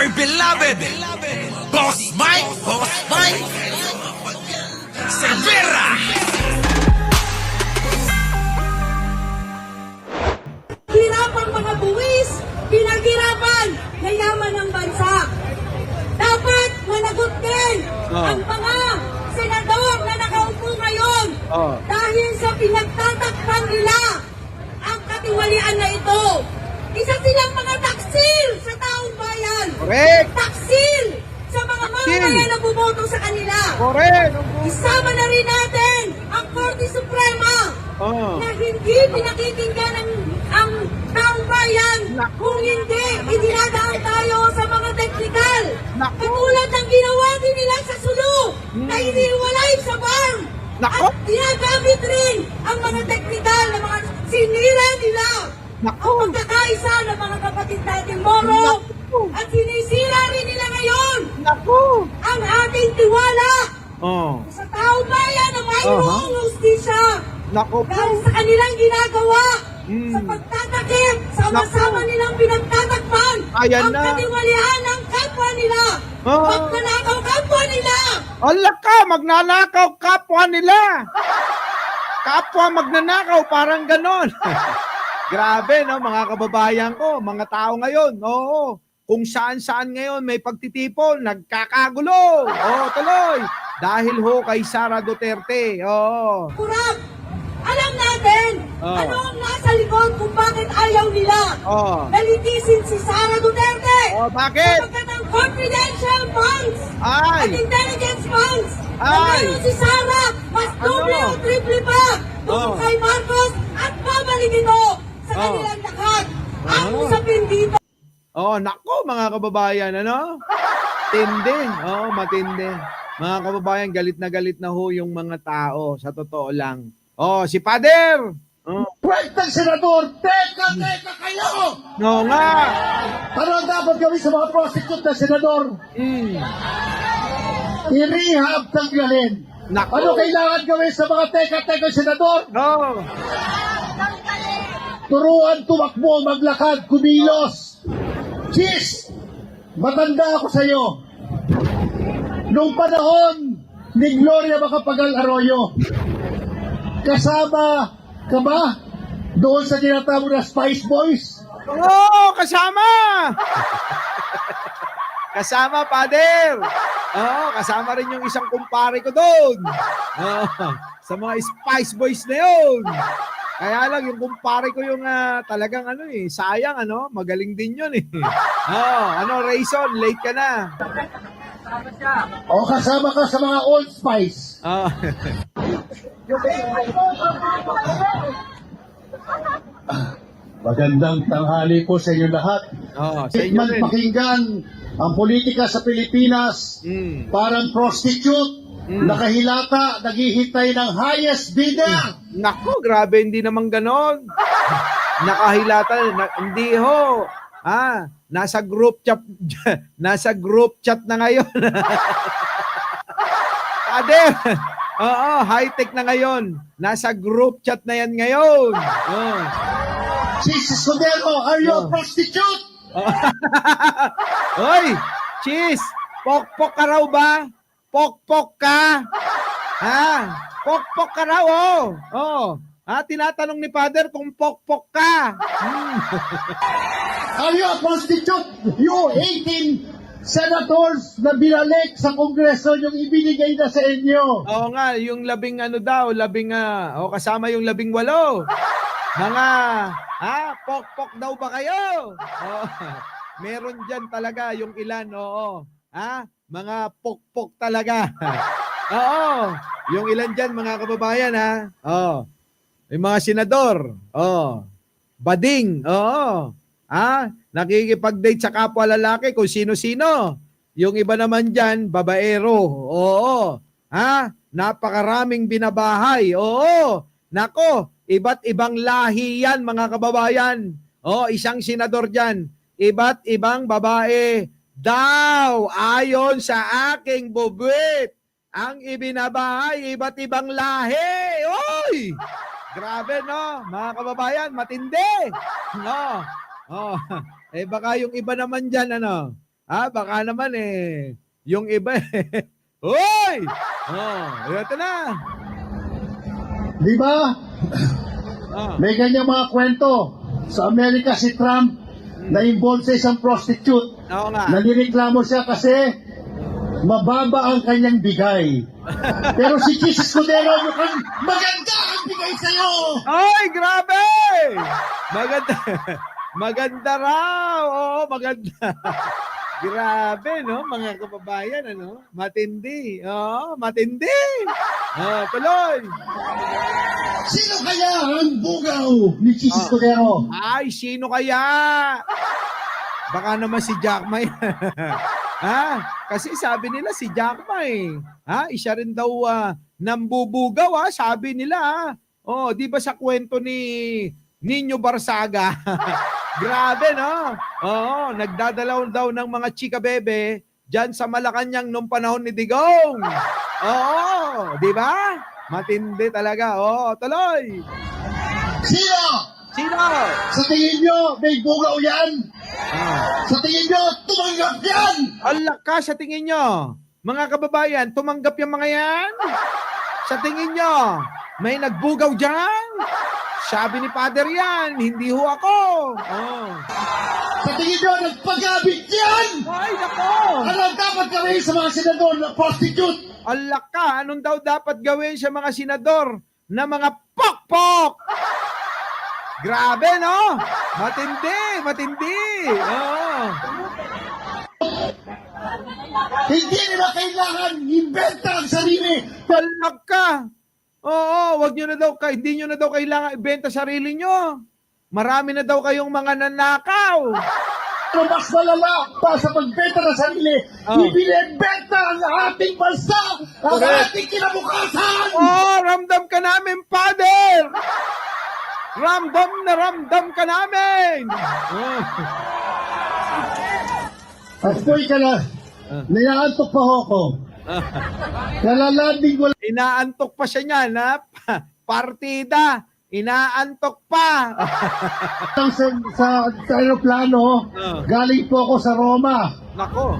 dear beloved, Boss Mike, Cervera. Hirapang mga buwis, pinaghirapan na yaman ng bansa. Dapat managot din ang mga senador na nakaupo ngayon dahil sa pinagtatakpan nila ang katiwalian na ito. Isa silang mga taksil sa taong bayan. Correct. Taksil sa mga mamamayan na bumoto sa kanila. Correct. Isama na rin natin ang Korte Suprema na hindi pinakikinggan ang taong bayan. Kung hindi, idinadaan tayo sa mga teknikal. Katulad ng ginawa din nila sa Sulu na iniwalay sa bar. At ginagamit rin ang mga teknikal na mga sinira nila. Ang pagkakaisa ng mga kapatid natin Moro. At sinisira rin nila ngayon ang ating tiwala sa taong bayan na mayroong hustisya. Dahil sa kanilang ginagawa, sa pagtatakip, sama-sama nilang pinagtatakpan ang katiwalian ng kapwa nila. Magnanakaw kapwa nila. Ala ka, magnanakaw kapwa nila. Kapwa magnanakaw, parang ganon. Grabe, no, mga kababayan ko, mga tao ngayon, oo. Kung saan-saan ngayon may pagtitipon, nagkakagulo. Tuloy. Dahil ho kay Sara Duterte. Kurap, alam natin ano ang nasa likod kung bakit ayaw nila nalitisin si Sara Duterte. Bakit? Sapagkat ang confidential funds Ay. at intelligence funds na Ay. meron si Sara, mas doble o triple pa doon kay Marcos at babalik ito sa kanilang lakas. Ang usapin dito. Nako mga kababayan, ano? Tindi. Matindi. Mga kababayan, galit na ho yung mga tao, sa totoo lang. Si Pader! Pwedeng senador, teka kayo! No nga! Ano ang dapat gawin sa mga prostitute na senador? I-rehab tanggalin. Naku. Ano kailangan gawin sa mga teka senador? Turuan tumakbo, maglakad, kumilos. Cheese! Matanda ako sa'yo. Nung panahon ni Gloria Macapagal Arroyo, kasama ka ba doon sa tinatawag na Spice Boys? Kasama! Kasama, Pader! Kasama rin yung isang kumpare ko doon. Sa mga Spice Boys na yun. Kaya lang, yung kumpare ko yung talagang sayang, magaling din yun eh. Rayson, late ka na. O kasama ka sa mga Old Spice? Magandang tanghali po sa inyo lahat. Sa inyo rin. Pakinggan ang politika sa Pilipinas, parang prostitute, nakahilata, naghihintay ng highest bidder. Naku, grabe, hindi naman ganon. Nakahilata, hindi ho. Nasa group chat na ngayon. Ade, high-tech na ngayon. Nasa group chat na yan ngayon. Sis Escudero, are you a prostitute? Hoy, Cheese, pokpok ka raw ba? Pokpok ka? Pokpok ka raw, tinatanong ni Father kung pokpok ka. Are you a prostitute? You 18 senators na binalik sa Kongreso yung ibinigay na sa inyo. Oo nga, yung kasama yung 18. Mga, pokpok daw ba kayo? Meron dyan talaga yung ilan, mga pokpok talaga. Yung ilan dyan, mga kababayan, yung mga senador, bading, nakikipag-date sa kapwa lalaki kung sino-sino. Yung iba naman dyan, babaero, napakaraming binabahay, nako, iba't ibang lahi yan, mga kababayan. Isang senador dyan, iba't ibang babae daw, ayon sa aking bubwit, ang ibinabahay, iba't ibang lahi. Oy! Grabe, no? Mga kababayan, matindi. No? Baka yung iba naman dyan, Baka naman yung iba Hoy! Ito na. Di ba? Ah, May ganyang mga kwento. Sa Amerika si Trump na-involve sa isang prostitute. oo nga. Nanireklamo siya kasi mababa ang kanyang bigay. Pero si Chis Escudero mukhang maganda ang bigay sa'yo. Ay, grabe! Maganda. Maganda raw. Oo, maganda. Grabe, no? Mga kababayan, ano? Matindi. Oo, matindi. Tuloy. Sino kaya ang bugaw ni Chis Escudero? Ay, sino kaya? Baka naman si Jack Ma. Kasi sabi nila si Jack Ma Isa rin daw nambubugaw sabi nila. Di ba sa kwento ni Nino Barsaga? Grabe, no? Oo, nagdadalaw daw ng mga chika bebe diyan sa Malacanang nung panahon ni Digong. Oo, di ba? Matindi talaga. Tuloy. Sino? Sino? Sa tingin nyo, may bugaw yan? Sa tingin nyo, tumanggap yan? Allah ka sa tingin nyo. Mga kababayan, tumanggap yung mga yan? Sa tingin nyo, may nagbugaw dyan? Sabi ni Father yan, hindi ho ako. Sa tingin nyo, nagpagabit yan? Ay, nako. Ano ang dapat gawin sa mga senador na prostitute? Allah ka, anong daw dapat gawin sa mga senador na mga pokpok? Grabe, no? Matindi, matindi. Hindi nila kailangan inventa ang sarili. Allah ka. Hindi nyo na daw kailangan ibenta sarili nyo. Marami na daw kayong mga nanakaw. Ano mas malala pa sa pagbenta ng sarili, ibinibenta ang ating bansa, ang ating kinabukasan. Ramdam ka namin, Father. Ramdam na ramdam ka namin. Apoy ka na. Nayaantok pa ako. Nalalanding ko Inaantok pa siya niyan, partida. Inaantok pa. lang sa aeroplano. Galing po ako sa Roma. Nako.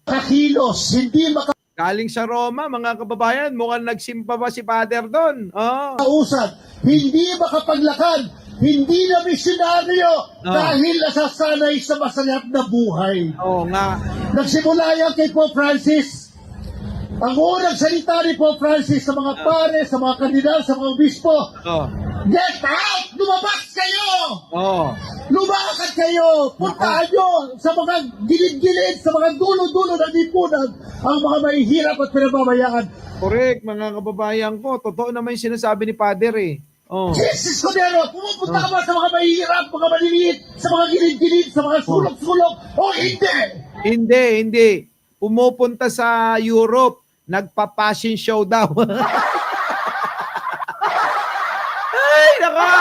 Kakilos, hindi Galing sa Roma, mga kababayan, mukhang nagsimpa pa si Father doon. makausap, hindi makapaglakad, hindi na misyonaryo dahil nasasanay sa masayap na buhay. Oo nga. Nagsimula yan kay Pope Francis. Ang unang salita ni Pope Francis sa mga pare, sa mga kandidat, sa mga obispo, get out! Lumabas kayo! Lumakad kayo! Puntahan nyo sa mga gilid-gilid, sa mga dulo-dulo ng lipunan, ang mga mahihirap at pinagmamayaan. Correct, mga kababayan ko. Totoo naman yung sinasabi ni Father Jesus Cordero, pumupunta ka ba sa mga mahihirap, mga maliliit, sa mga gilid-gilid, sa mga sulok-sulok, o hindi? Hindi. Pumupunta sa Europe. Nagpa-fashion show daw. Ay, naka!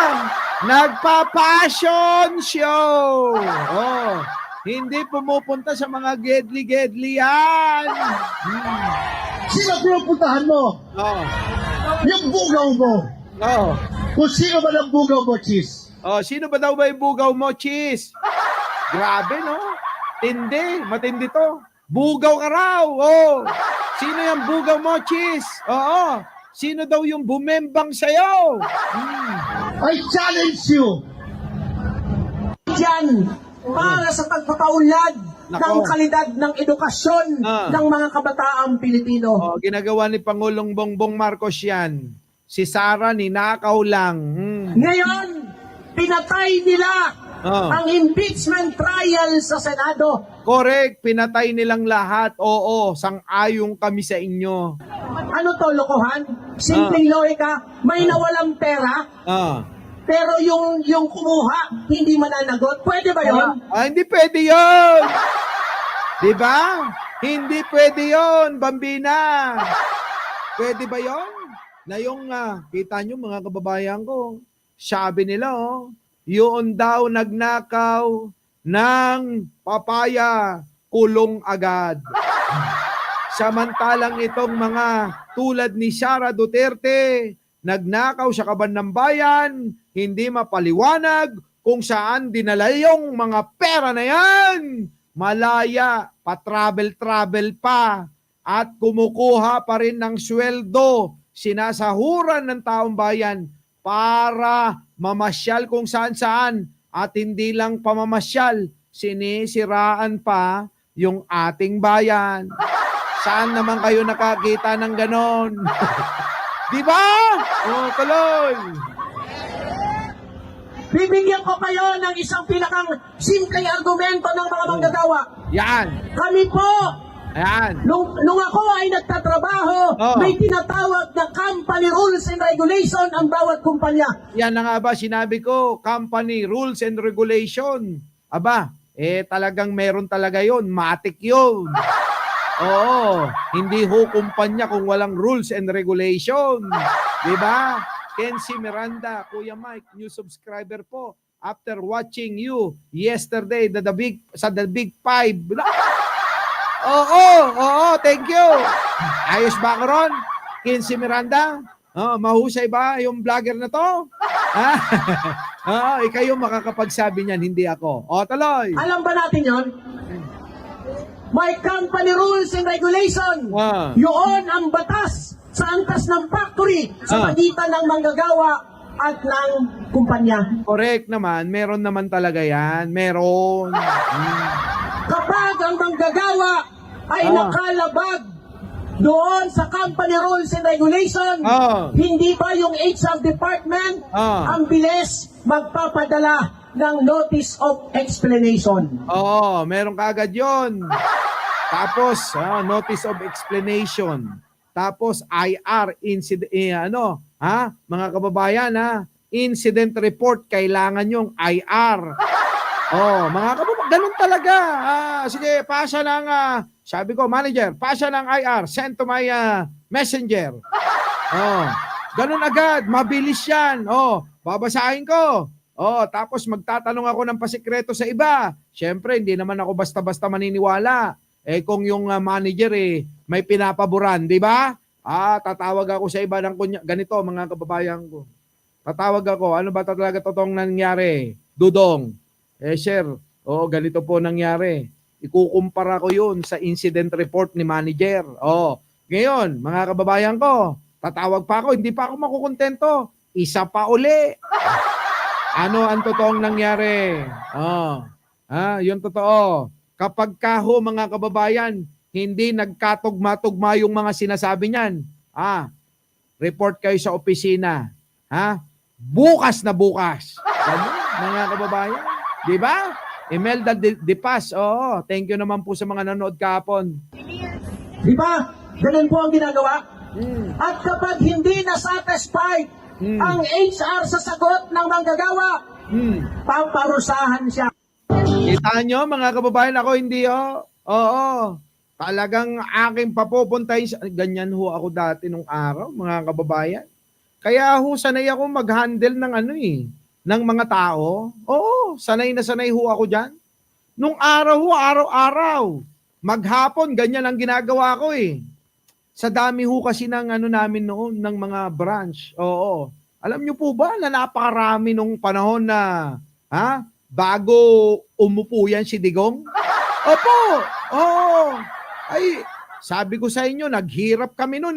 Nagpa-fashion show! Hindi pumupunta sa mga gedli-gedli yan. Sino pinupuntahan mo? Yung bugaw mo. Kung sino ba ng bugaw mo, Chis? Sino ba daw ba yung bugaw mo, Chis? Grabe, no? Matindi to. Bugaw ka raw. Sino yung bugaw mo, Chis? Sino daw yung bumembang sa'yo? I challenge you. Diyan para sa pagpapaunlad ng kalidad ng edukasyon ng mga kabataang Pilipino. Ginagawa ni Pangulong Bongbong Marcos yan. Si Sara, ninakaw lang. Ngayon, pinatay nila ang impeachment trial sa Senado. Correct, pinatay nilang lahat. Sang-ayong kami sa inyo. Ano to, lokohan? Simpleng logika, may nawalang pera, pero yung kumuha, hindi mananagot. Pwede ba yon? Hindi pwede yon. Diba? Hindi pwede yon, Bambina. Pwede ba yon? Na yung, kita nyo mga kababayan ko, sabi nila, yun daw nagnakaw ng papaya, kulong agad. Samantalang itong mga tulad ni Sara Duterte, nagnakaw sa kaban ng bayan, hindi mapaliwanag kung saan dinala yung mga pera na yan. malaya, pa-travel-travel pa, at kumukuha pa rin ng sweldo, sinasahuran ng taong bayan para mamasyal kung saan-saan, at hindi lang pamamasyal, sinisiraan pa yung ating bayan. Saan naman kayo nakakita ng ganon? Di ba? O, tuloy. Bibigyan ko kayo ng isang pinakang simpleng argumento ng mga manggagawa. Yan. Kami po, Ayan. nung ako ay nagtatrabaho, Oh. may tinatawag na company rules and regulation ang bawat kumpanya. Yan na nga ba sinabi ko, company rules and regulation. Aba, talagang meron talaga yon, matik yun. Oo, hindi ho kumpanya kung walang rules and regulation. Diba? Kenzie Miranda, Kuya Mike, new subscriber po. After watching you yesterday sa The Big Five. Oo, thank you. Ayos ba ako ron? Kenzie Miranda? Mahusay ba yung vlogger na to? Ikaw yung makakapagsabi niyan, hindi ako. Tuloy. Alam ba natin yon? May company rules and regulation. Yun ang batas sa antas ng factory sa pagitan ng manggagawa at ng kumpanya. Correct naman, meron naman talaga yan. Meron. Kapag ang manggagawa ay nakalabag doon sa company rules and regulation, hindi ba yung HR department ang bilis magpapadala ng notice of explanation? Meron kaagad yun. Tapos, notice of explanation. Tapos, IR, mga kababayan, incident report, kailangan yung IR. Mga kababayan, ganun talaga. Sige, pasa ng, sabi ko, manager, pasa ng IR, send to my messenger. Ganun agad, mabilis yan. Babasahin ko. Tapos magtatanong ako ng pasikreto sa iba. Siyempre, hindi naman ako basta-basta maniniwala. Kung yung manager may pinapaboran, di ba? Tatawag ako sa iba ng ganito, mga kababayan ko. Tatawag ako, ano ba talaga totoong nangyari? Dudong. Sir, ganito po nangyari. Ikukumpara ko yun sa incident report ni manager. Ngayon, mga kababayan ko, tatawag pa ako, hindi pa ako makukontento. Isa pa uli. Ano ang totoong nangyari? Yun totoo. Kapag kaho, mga kababayan, hindi nagkatugma-tugma yung mga sinasabi niyan, report kayo sa opisina. Bukas na bukas. Ganun, mga kababayan. Di ba? Imelda de Paz, thank you naman po sa mga nanood kahapon. Di ba? Ganun po ang ginagawa. At kapag hindi na-satisfied ang HR sa sagot ng manggagawa, paparusahan siya. Kita nyo, mga kababayan, ako hindi, talagang aking papupuntahin. Ganyan ho ako dati nung araw, mga kababayan. Kaya ho, sanay ako mag-handle ng ng mga tao. Sanay na sanay ho ako dyan. Nung araw ho, araw-araw. Maghapon, ganyan ang ginagawa ko Sa dami ho kasi ng namin noon, ng mga branch. Alam nyo po ba na napakarami nung panahon na, bago umupo yan si Digong? Opo! Ay, sabi ko sa inyo, naghirap kami nun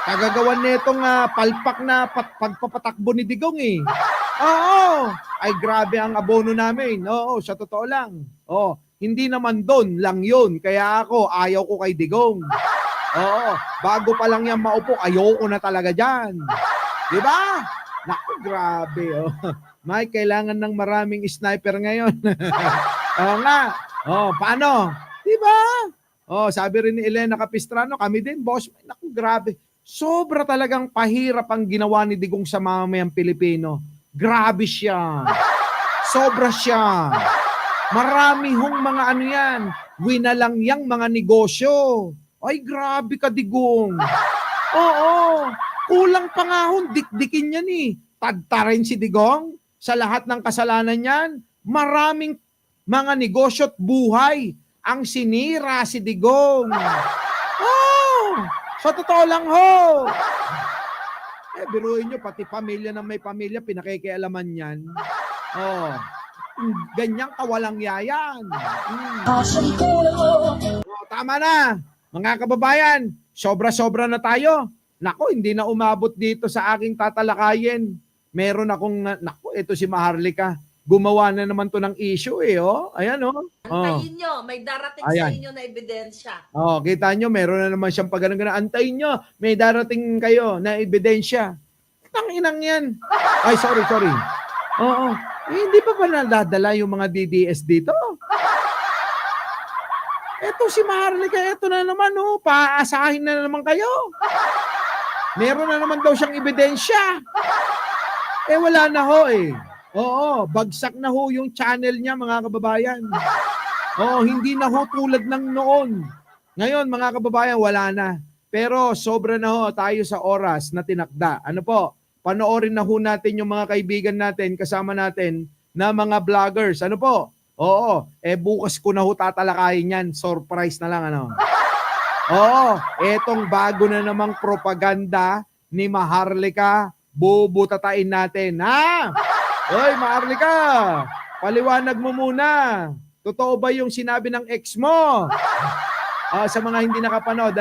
Kagagawan netong palpak na pagpapatakbo ni Digong Ay, grabe ang abono namin. Sa totoo lang. Hindi naman doon lang yun. Kaya ako, ayaw ko kay Digong. Bago pa lang yan maupo, ayoko na talaga dyan. Diba? Naku, grabe. May kailangan ng maraming sniper ngayon. Paano? Diba? Sabi rin ni Elena Capistrano, kami din, boss. Naku, grabe. Sobra talagang pahirap ang ginawa ni Digong sa mamamayang Pilipino. Grabe siya. Sobra siya. Marami hong mga yan. Winalang yang mga negosyo. Ay, grabe ka, Digong. Kulang pa nga hong dikdikin yan Tagtarin si Digong sa lahat ng kasalanan niyan. Maraming mga negosyo at buhay ang sinira si Digong. Sa totoo lang ho. Biruin nyo, pati pamilya ng may pamilya, pinakikialaman yan. ganyang kawalang yayan. Tama na, mga kababayan, sobra-sobra na tayo. Nako, hindi na umabot dito sa aking tatalakayin. Meron akong, nako, ito si Maharlika. Gumawa na naman to ng issue oh. Ayan Antayin nyo, may darating sa inyo na ebidensya. Kita nyo, meron na naman siyang pagganang-ganang. Antayin nyo, may darating kayo na ebidensya. Tanginang yan. Ay, sorry. Hindi pa nadadala yung mga DDS dito? Eto si Maharlika, eto na naman paasahin na naman kayo. Meron na naman daw siyang ebidensya. Wala na bagsak na yung channel niya, mga kababayan. Hindi na tulad ng noon. Ngayon, mga kababayan, wala na. Pero sobra na tayo sa oras na tinakda. Ano po? Panoorin na natin yung mga kaibigan natin, kasama natin, na mga vloggers. Ano po? Bukas ko na tatalakayin yan. Surprise na lang, etong bago na namang propaganda ni Maharlika, bubutatain natin, Hoy, Maharlika, paliwanag mo muna. Totoo ba yung sinabi ng ex mo? Sa mga hindi nakapanood,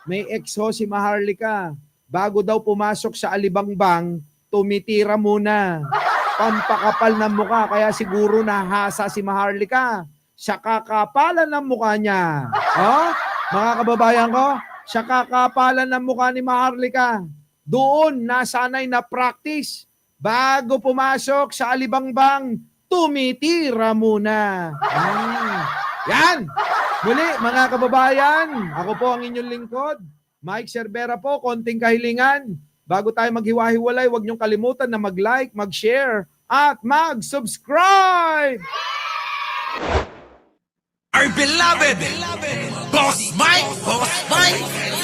may ex si Maharlika. Bago daw pumasok sa Alibangbang, tumitira muna. Pampakapal ng mukha, kaya siguro nahasa si Maharlika. Sa kakapalan ng mukha niya. Mga kababayan ko, sa kakapalan ng mukha ni Maharlika, doon nasanay na practice. Bago pumasok sa Alibangbang, tumitira muna. Yan! Muli, mga kababayan, ako po ang inyong lingkod, Mike Cervera po, konting kahilingan. Bago tayo maghiwa-hiwalay, huwag niyong kalimutan na mag-like, mag-share, at mag-subscribe! Our beloved Boss Mike!